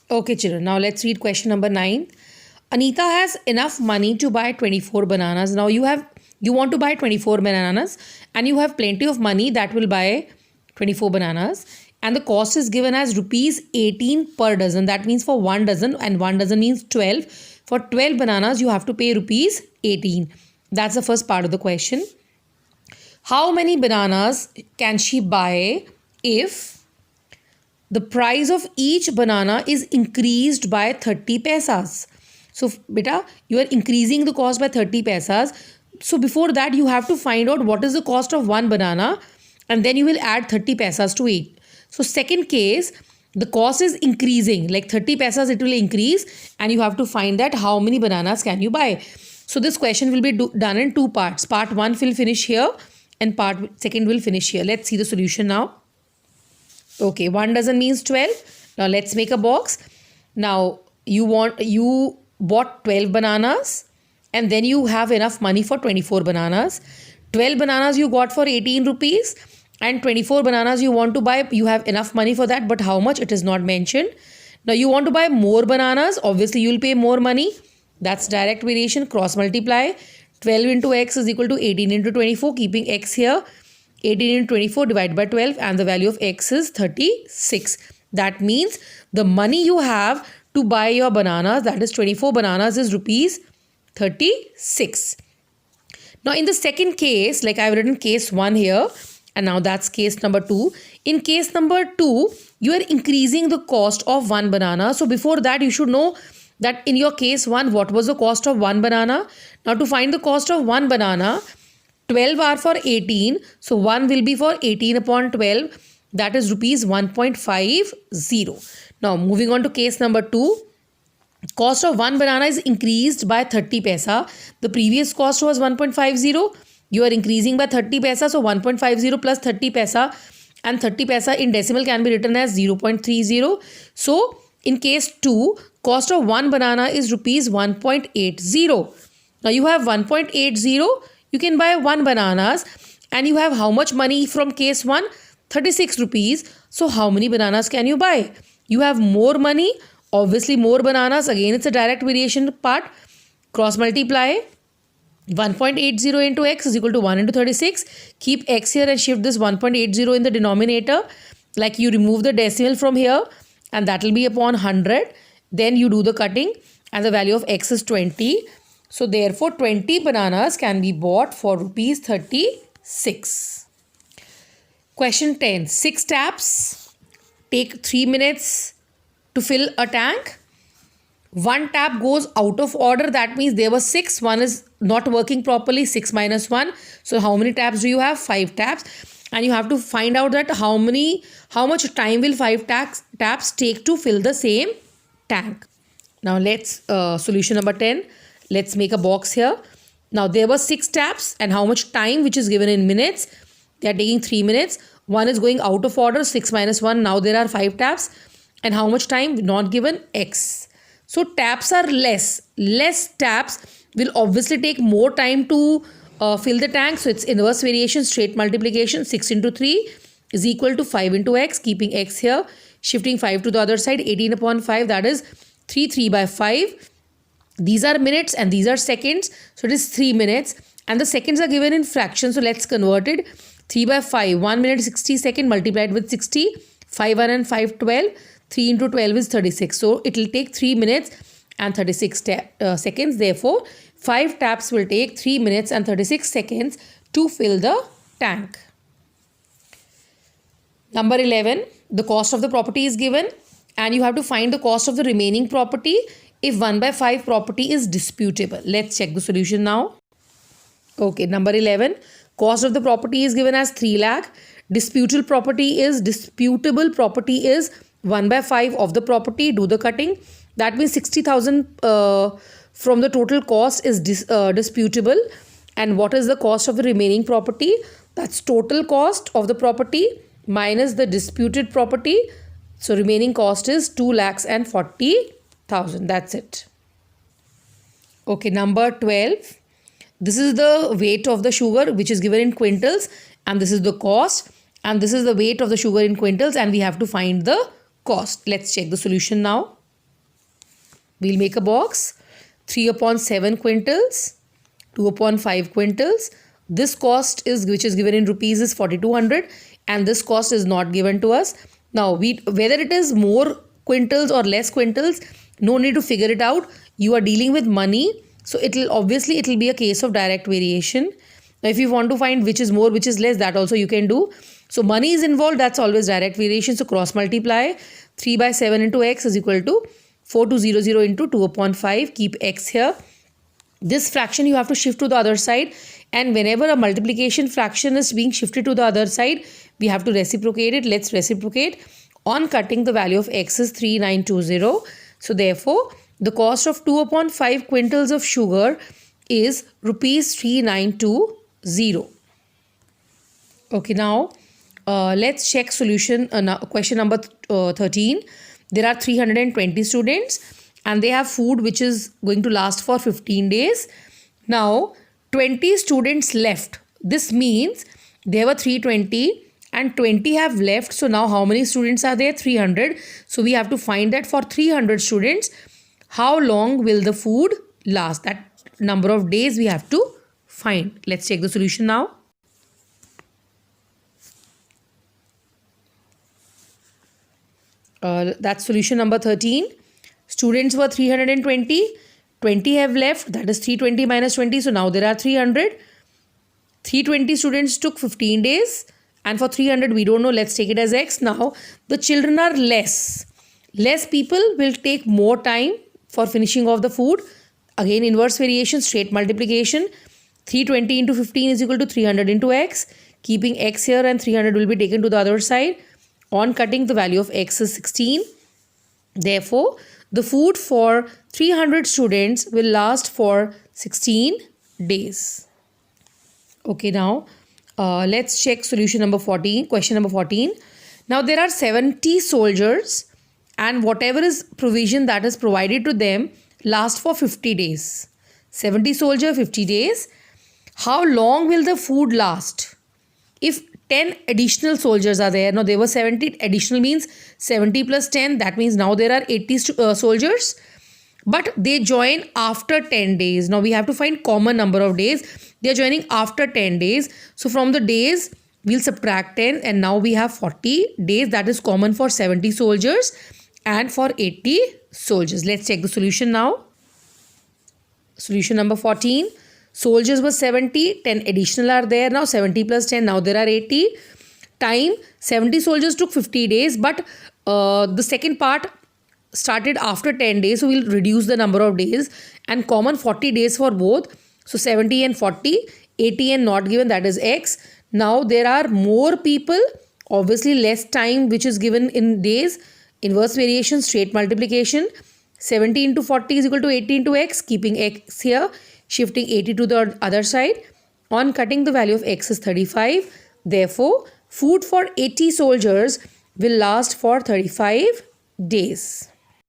Okay, children. Now let's read question number 9. Anita has enough money to buy 24 bananas. Now you want to buy 24 bananas and you have plenty of money that will buy 24 bananas, and the cost is given as rupees 18 per dozen. That means for 1 dozen, and 1 dozen means 12. For 12 bananas you have to pay rupees 18. That's the first part of the question. How many bananas can she buy if the price of each banana is increased by 30 paisas? So beta, you are increasing the cost by 30 paisas. So before that you have to find out what is the cost of one banana, and then you will add 30 paisas to it. So second case, the cost is increasing, like 30 paisas it will increase, and you have to find that how many bananas can you buy. So this question will be done in two parts. Part 1 will finish here and part 2 will finish here. Let's see the solution now. Okay, 1 dozen means 12. Now let's make a box. Now you bought 12 bananas and then you have enough money for 24 bananas. 12 bananas you got for 18 rupees and 24 bananas you want to buy. You have enough money for that, but how much it is not mentioned. Now you want to buy more bananas. Obviously you will pay more money. That's direct variation. Cross multiply. 12 into x is equal to 18 into 24. Keeping x here. 18 into 24 divided by 12, and the value of x is 36. That means the money you have to buy your bananas, that is 24 bananas, is rupees 36. Now in the second case, like I've written case 1 here, and now that's case number 2. In case number 2, you are increasing the cost of one banana. So before that you should know that in your case 1, what was the cost of one banana. Now to find the cost of one banana, 12 are for 18. So 1 will be for 18 upon 12. That is rupees 1.50. Now moving on to case number 2. Cost of one banana is increased by 30 paisa. The previous cost was 1.50. You are increasing by 30 paisa. So 1.50 plus 30 paisa. And 30 paisa in decimal can be written as 0.30. So in case 2, cost of one banana is rupees 1.80. Now you have 1.80. You can buy 1 bananas, and you have how much money from case 1? 36 rupees. So how many bananas can you buy? You have more money, obviously more bananas. Again, it's a direct variation part. Cross multiply. 1.80 into x is equal to 1 into 36. Keep x here and shift this 1.80 in the denominator. Like you remove the decimal from here, and that will be upon 100. Then you do the cutting, and the value of x is 20. So therefore 20 bananas can be bought for rupees 36. Question 10. 6 taps take 3 minutes to fill a tank. 1 tap goes out of order. That means there were 6. 1 is not working properly. 6 minus 1. So how many taps do you have? 5 taps. And you have to find out that how much time will 5 taps take to fill the same tank. Now let's solution number 10. Let's make a box here. Now there were 6 taps, and how much time, which is given in minutes. They are taking 3 minutes. 1 is going out of order. 6 minus 1. Now there are 5 taps. And how much time? Not given, x. So taps are less. Less taps will obviously take more time to fill the tank. So it's inverse variation, straight multiplication. 6 into 3 is equal to 5 into x. Keeping x here. Shifting 5 to the other side. 18 upon 5. That is 3 by 5. These are minutes and these are seconds. So it is 3 minutes. And the seconds are given in fractions. So let's convert it. 3 by 5. 1 minute 60 seconds multiplied with 60. 5 1 and 5 12. 3 into 12 is 36. So it will take 3 minutes and 36 seconds. Therefore, 5 taps will take 3 minutes and 36 seconds to fill the tank. Number 11. The cost of the property is given, and you have to find the cost of the remaining property if 1 by 5 property is disputable. Let's check the solution now. Okay, number 11. Cost of the property is given as 3 lakh. Disputable property is 1 by 5 of the property. Do the cutting. That means 60,000 from the total cost is disputable. And what is the cost of the remaining property? That's total cost of the property minus the disputed property. So remaining cost is 2,40,000. That's it. Okay, number 12. This is the weight of the sugar, which is given in quintals, and this is the cost, and this is the weight of the sugar in quintals, and we have to find the cost. Let's check the solution now. We'll make a box. 3 upon 7 quintals, 2 upon 5 quintals. This cost is, which is given in rupees, is 4200, and this cost is not given to us. Now, whether it is more quintals or less quintals, no need to figure it out. You are dealing with money, so it'll be a case of direct variation. Now, if you want to find which is more, which is less, that also you can do. So money is involved, that's always direct variation. So cross multiply. 3 by 7 into x is equal to 4200 into 2 upon 5. Keep x here. This fraction you have to shift to the other side, and whenever a multiplication fraction is being shifted to the other side, we have to reciprocate it. Let's reciprocate. On cutting, the value of x is 3920. So therefore, the cost of 2 upon 5 quintals of sugar is rupees 3920. Okay, now let's check solution. Question number 13. There are 320 students and they have food which is going to last for 15 days. Now 20 students left. This means there were 320 and 20 have left. So now how many students are there? 300. So we have to find that for 300 students, how long will the food last? That number of days we have to find. Let's check the solution now. That's solution number 13. Students were 320. 20 have left. That is 320 minus 20. So now there are 300. 320 students took 15 days. And for 300, we don't know. Let's take it as x. Now, the children are less. Less people will take more time for finishing off the food. Again, inverse variation, straight multiplication. 320 into 15 is equal to 300 into x. Keeping x here, and 300 will be taken to the other side. On cutting, the value of x is 16. Therefore, the food for 300 students will last for 16 days. Okay, now let's check solution number 14, question number 14. Now there are 70 soldiers and whatever is provision that is provided to them lasts for 50 days. 70 soldiers, 50 days. How long will the food last? If 10 additional soldiers are there. Now there were 70, additional means 70 plus 10. That means now there are 80 soldiers. But they join after 10 days. Now we have to find common number of days. They are joining after 10 days. So from the days, we'll subtract 10. And now we have 40 days. That is common for 70 soldiers and for 80 soldiers. Let's check the solution now. Solution number 14. Soldiers were 70, 10 additional are there. Now 70 plus 10, now there are 80. Time, 70 soldiers took 50 days, but the second part started after 10 days. So we'll reduce the number of days and common 40 days for both. So 70 and 40, 80 and not given, that is x. Now there are more people, obviously less time which is given in days. Inverse variation, straight multiplication. 70 into 40 is equal to 80 into x, keeping x here. Shifting 80 to the other side. On cutting, the value of x is 35. Therefore, food for 80 soldiers will last for 35 days.